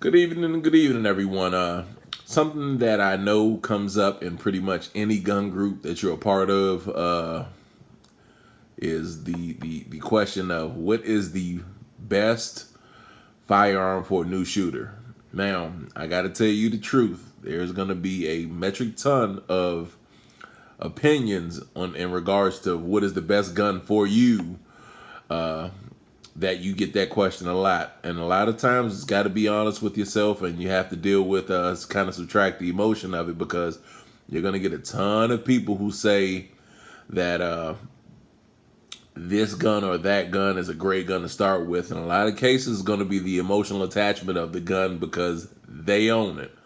Good evening, everyone. Something that I know comes up in pretty much any gun group that you're a part of is the question of what is the best firearm for a new shooter. Now, I got to tell you the truth. There's going to be a metric ton of opinions on in regards to what is the best gun for you. Uh, that you get that question a lot, and a lot of times it's got to be honest with yourself, and you have to deal with kind of subtract the emotion of it, because you're going to get a ton of people who say that this gun or that gun is a great gun to start with. In a lot of cases, it's going to be the emotional attachment of the gun because they own it.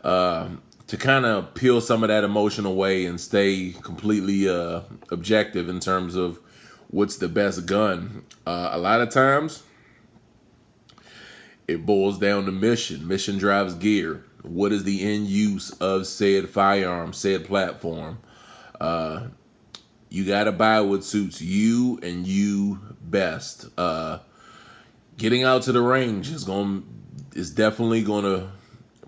To kind of peel some of that emotion away and stay completely objective in terms of what's the best gun, a lot of times it boils down to mission. Mission drives gear. What is the end use of said firearm, said platform? You got to buy what suits you and you best. Getting out to the range is definitely going to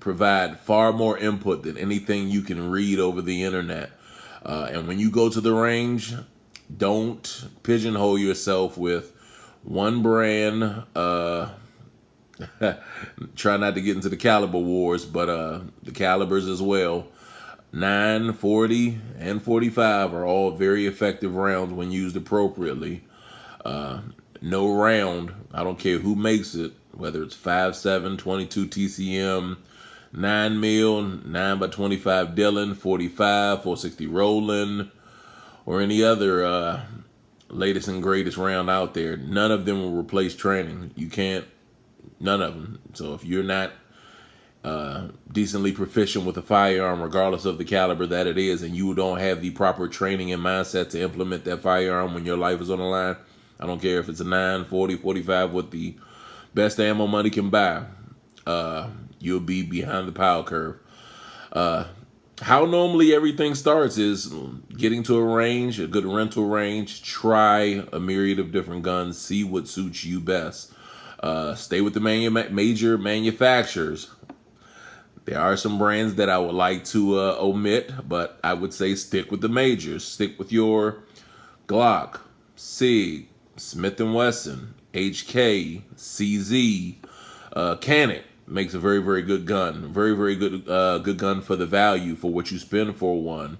provide far more input than anything you can read over the internet. And when you go to the range, don't pigeonhole yourself with one brand. Try not to get into the caliber wars, but the calibers as well. 9, 40, and 45 are all very effective rounds when used appropriately. No round, I don't care who makes it, whether it's 5.7, 22 TCM, 9 mil, 9 by 25 Dillon, 45, 460 Roland, or any other latest and greatest round out there. None of them will replace training. You can't, none of them. So if you're not decently proficient with a firearm, regardless of the caliber that it is, and you don't have the proper training and mindset to implement that firearm when your life is on the line, I don't care if it's a 9, 40, 45 with the best ammo money can buy, you'll be behind the power curve. How normally everything starts is getting to a range, a good rental range, try a myriad of different guns, see what suits you best. Stay with the major manufacturers. There are some brands that I would like to omit, but I would say stick with the majors. Stick with your Glock, SIG, Smith & Wesson, HK, CZ, Canik. Makes a very, very good gun. Very, very good good gun for the value for what you spend for one.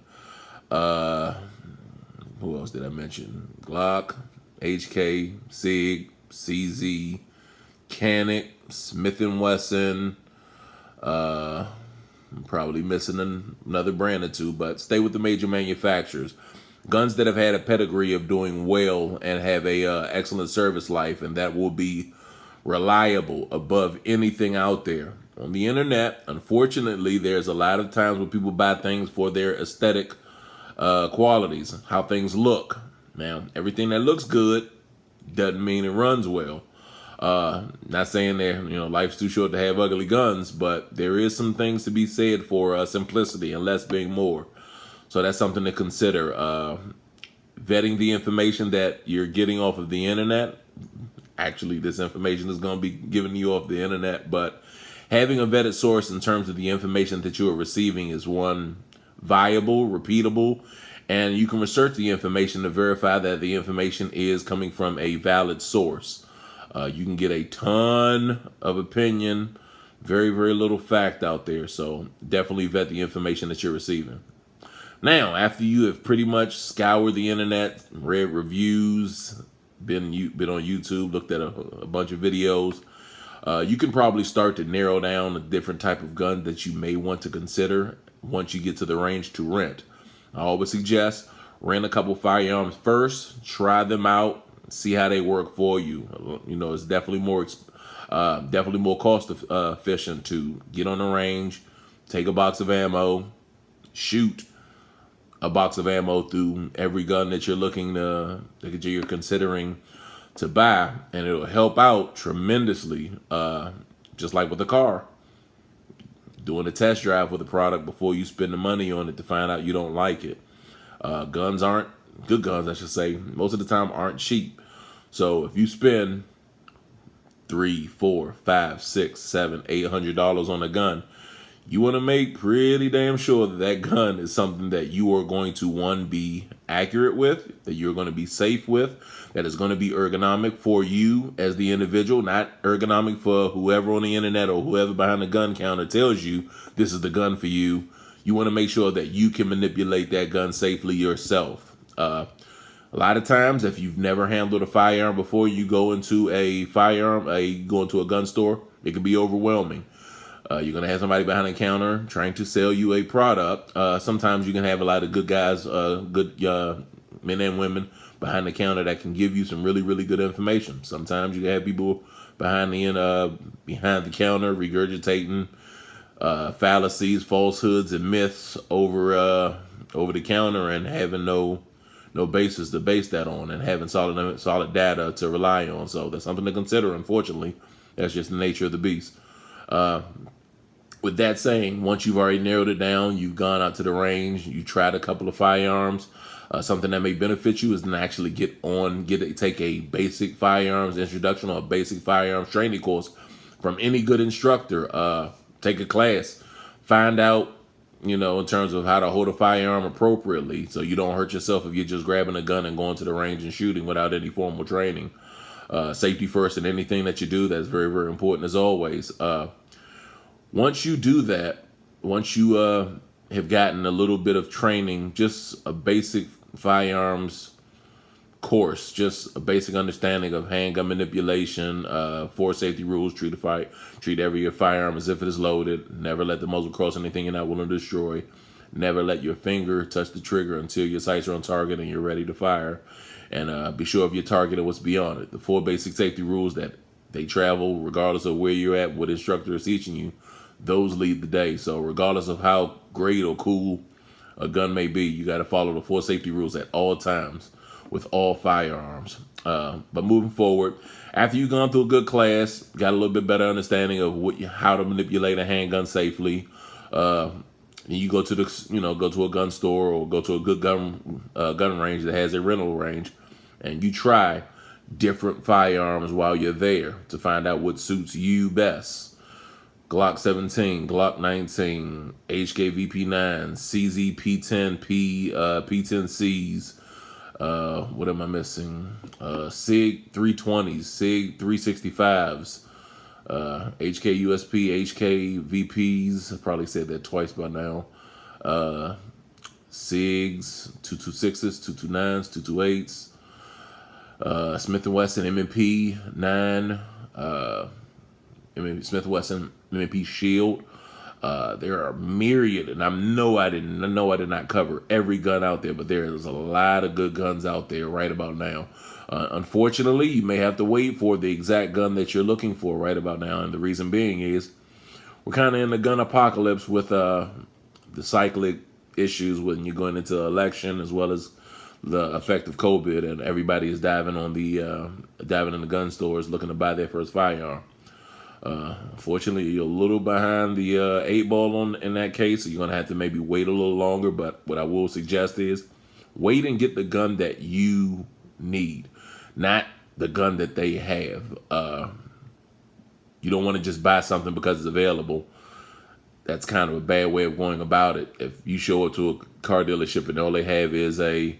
Who else did I mention? Glock, HK, SIG, CZ, Canik, Smith & Wesson. I'm probably missing another brand or two, but stay with the major manufacturers. Guns that have had a pedigree of doing well and have a excellent service life, and that will be reliable above anything out there. On the internet, unfortunately, there's a lot of times where people buy things for their aesthetic qualities, how things look. Now, everything that looks good doesn't mean it runs well. Not saying that life's too short to have ugly guns, but there is some things to be said for simplicity and less being more. So that's something to consider. Vetting the information that you're getting off of the internet. Actually, this information is going to be given to you off the internet, but having a vetted source in terms of the information that you are receiving is one, viable, repeatable, and you can research the information to verify that the information is coming from a valid source. You can get a ton of opinion, very, very little fact out there, so definitely vet the information that you're receiving. Now, after you have pretty much scoured the internet, read reviews, been on YouTube, looked at a bunch of videos, you can probably start to narrow down a different type of gun that you may want to consider once you get to the range to rent. I always suggest rent a couple firearms first, try them out, see how they work for you. It's definitely more cost efficient to get on the range, take a box of ammo, shoot a box of ammo through every gun that you're considering to buy, and it'll help out tremendously. Just like with a car, doing a test drive with a product before you spend the money on it to find out you don't like it. Good guns, I should say, most of the time aren't cheap. So if you spend $3, $4, $5, $6, $7, $800 on a gun. You want to make pretty damn sure that that gun is something that you are going to, one, be accurate with, that you're going to be safe with, that is going to be ergonomic for you as the individual, not ergonomic for whoever on the internet or whoever behind the gun counter tells you this is the gun for you. You want to make sure that you can manipulate that gun safely yourself. A lot of times, if you've never handled a firearm before, you go into a gun store, it can be overwhelming. You're going to have somebody behind the counter trying to sell you a product. Sometimes you can have a lot of good guys, good men and women behind the counter that can give you some really, really good information. Sometimes you can have people behind the counter regurgitating fallacies, falsehoods, and myths over the counter and having no basis to base that on and having solid data to rely on. So that's something to consider. Unfortunately, that's just the nature of the beast. With that saying, once you've already narrowed it down, you've gone out to the range, you tried a couple of firearms, something that may benefit you is to actually take a basic firearms introduction or a basic firearms training course from any good instructor. Take a class, find out, in terms of how to hold a firearm appropriately so you don't hurt yourself if you're just grabbing a gun and going to the range and shooting without any formal training. Safety first in anything that you do. That's very, very important as always. Once you do that, once you have gotten a little bit of training, just a basic firearms course, just a basic understanding of handgun manipulation, 4 safety rules, treat every firearm as if it is loaded, never let the muzzle cross anything you're not willing to destroy, never let your finger touch the trigger until your sights are on target and you're ready to fire, and be sure of your target and what's beyond it. The 4 basic safety rules that they travel regardless of where you're at, what instructor is teaching you, those lead the day. So regardless of how great or cool a gun may be, you got to follow the 4 safety rules at all times with all firearms. But moving forward, after you've gone through a good class, got a little bit better understanding of how to manipulate a handgun safely, you go to a gun store or go to a good gun range that has a rental range, and you try different firearms while you're there to find out what suits you best. Glock 17, Glock 19, HK VP9, CZ P10, P10Cs. What am I missing? SIG 320s, SIG 365s, HK USP, HK VPs. I probably said that twice by now. SIGs, 226s, 229s, 228s. Smith & Wesson M&P 9. Smith & Wesson M&P Shield. There are myriad, and I know I did not cover every gun out there, but there is a lot of good guns out there right about now. Unfortunately, you may have to wait for the exact gun that you're looking for right about now, and the reason being is we're kind of in the gun apocalypse with the cyclic issues when you're going into election, as well as the effect of COVID, and everybody is diving in the gun stores looking to buy their first firearm. Unfortunately, you're a little behind the 8 ball in that case, so you're going to have to maybe wait a little longer. But what I will suggest is wait and get the gun that you need, not the gun that they have. You don't want to just buy something because it's available. That's kind of a bad way of going about it. If you show up to a car dealership and all they have is a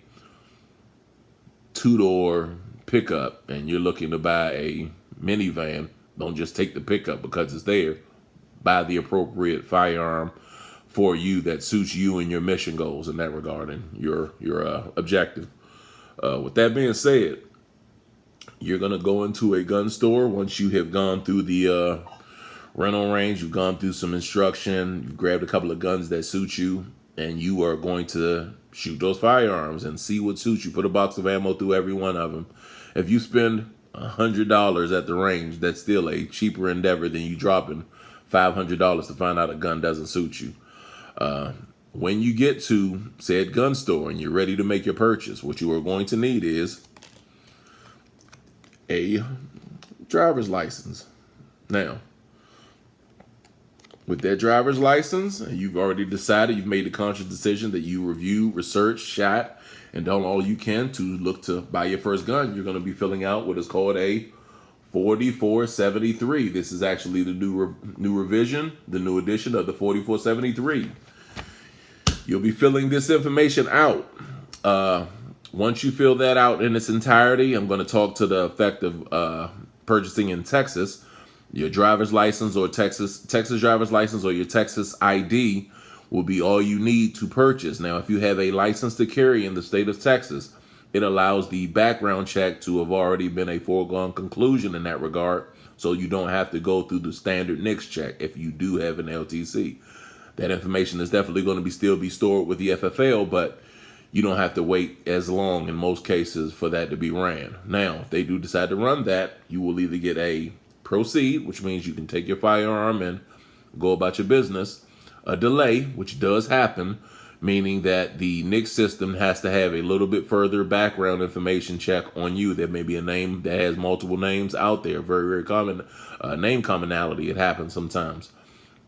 2-door pickup and you're looking to buy a minivan, don't just take the pickup because it's there. Buy the appropriate firearm for you that suits you and your mission goals in that regard and your objective. With that being said, you're going to go into a gun store once you have gone through the rental range, you've gone through some instruction, you've grabbed a couple of guns that suit you, and you are going to shoot those firearms and see what suits you. Put a box of ammo through every one of them. If you spend $100 at the range, that's still a cheaper endeavor than you dropping $500 to find out a gun doesn't suit you. When you get to said gun store and you're ready to make your purchase, what you are going to need is a driver's license. Now, with that driver's license, you've already decided, you've made a conscious decision that you review, research, shot, and done all you can to look to buy your first gun. You're going to be filling out what is called a 4473. This is actually the new revision, the new edition of the 4473. You'll be filling this information out. Once you fill that out in its entirety, I'm going to talk to the effect of purchasing in Texas. Your driver's license or Texas driver's license or your Texas ID will be all you need to purchase. Now, if you have a license to carry in the state of Texas, it allows the background check to have already been a foregone conclusion in that regard, so you don't have to go through the standard NICS check if you do have an LTC. That information is definitely going to still be stored with the FFL, but you don't have to wait as long in most cases for that to be ran. Now, if they do decide to run that, you will either get a proceed, which means you can take your firearm and go about your business, a delay, which does happen, meaning that the NICS system has to have a little bit further background information check on you. There may be a name that has multiple names out there, very, very common name commonality. It happens sometimes.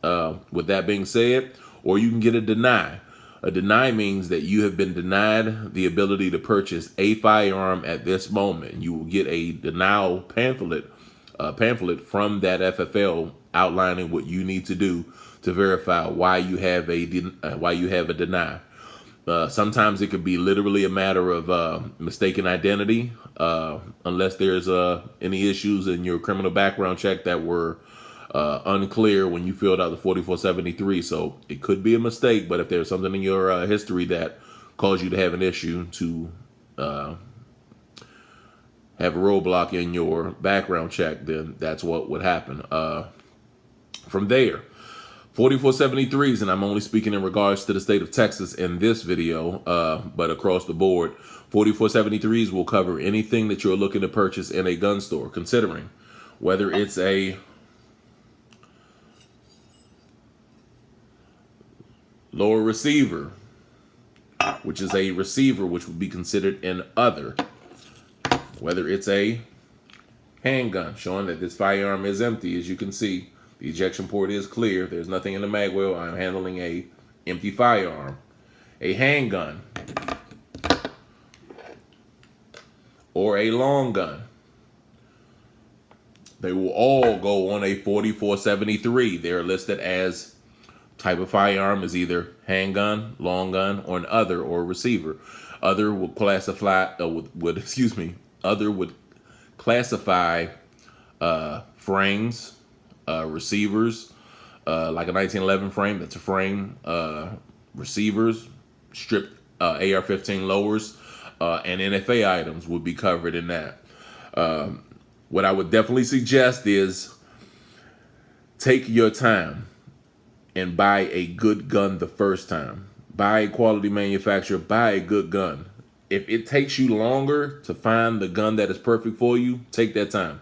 With that being said, or you can get a deny. A deny means that you have been denied the ability to purchase a firearm at this moment. You will get a denial pamphlet from that FFL outlining what you need to do to verify why you have a deny. Sometimes it could be literally a matter of mistaken identity, unless there's any issues in your criminal background check that were unclear when you filled out the 4473. So it could be a mistake, but if there's something in your history that caused you to have an issue to have a roadblock in your background check, then that's what would happen. From there, 4473s, and I'm only speaking in regards to the state of Texas in this video, but across the board, 4473s will cover anything that you're looking to purchase in a gun store, considering whether it's a lower receiver, which is a receiver which would be considered an other, whether it's a handgun, showing that this firearm is empty. As you can see, the ejection port is clear. There's nothing in the mag well. I'm handling a empty firearm. A handgun or a long gun. They will all go on a 4473. They're listed as type of firearm is either handgun, long gun, or an other or receiver. Other would classify Other would classify frames, receivers, like a 1911 frame. That's a frame. Receivers, stripped AR-15 lowers, and NFA items would be covered in that. What I would definitely suggest is take your time and buy a good gun the first time. Buy a quality manufacturer, buy a good gun. If it takes you longer to find the gun that is perfect for you, take that time.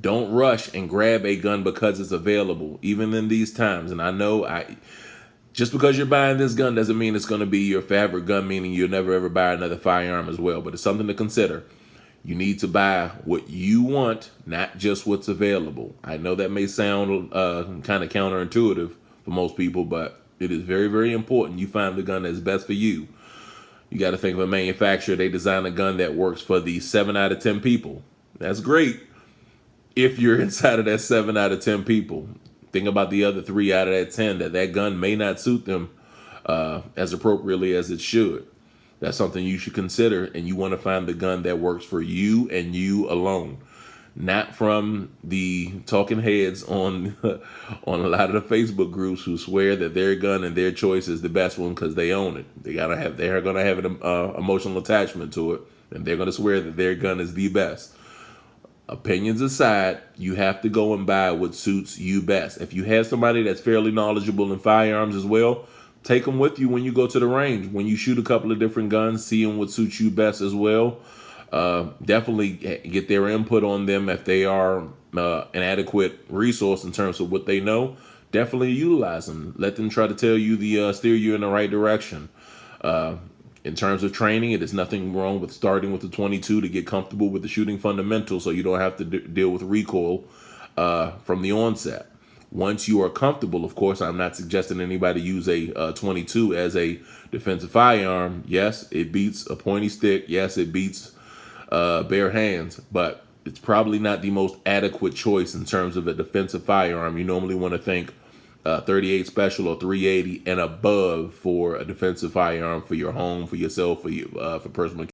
Don't rush and grab a gun because it's available, even in these times. And I know just because you're buying this gun doesn't mean it's going to be your favorite gun, meaning you'll never ever buy another firearm as well. But it's something to consider. You need to buy what you want, not just what's available. I know that may sound kind of counterintuitive for most people, but it is very, very important you find the gun that's best for you. You got to think of a manufacturer. They design a gun that works for the 7 out of 10 people. That's great if you're inside of that 7 out of 10 people. Think about the other 3 out of that 10 that gun may not suit them as appropriately as it should. That's something you should consider, and you want to find the gun that works for you and you alone. Not from the talking heads on a lot of the Facebook groups who swear that their gun and their choice is the best one because they own it. They're gonna have an emotional attachment to it, and they're gonna swear that their gun is the best. Opinions aside, you have to go and buy what suits you best. If you have somebody that's fairly knowledgeable in firearms as well, take them with you when you go to the range. When you shoot a couple of different guns, seeing what suits you best as well. Definitely get their input on them if they are an adequate resource in terms of what they know. Definitely utilize them. Let them try to tell you steer you in the right direction. In terms of training, it is nothing wrong with starting with the 22 to get comfortable with the shooting fundamentals, so you don't have to deal with recoil from the onset. Once you are comfortable, of course, I'm not suggesting anybody use a 22 as a defensive firearm. Yes, it beats a pointy stick. Yes, it beats bare hands, but it's probably not the most adequate choice in terms of a defensive firearm. You normally want to think 38 special or 380 and above for a defensive firearm for your home, for yourself, for personal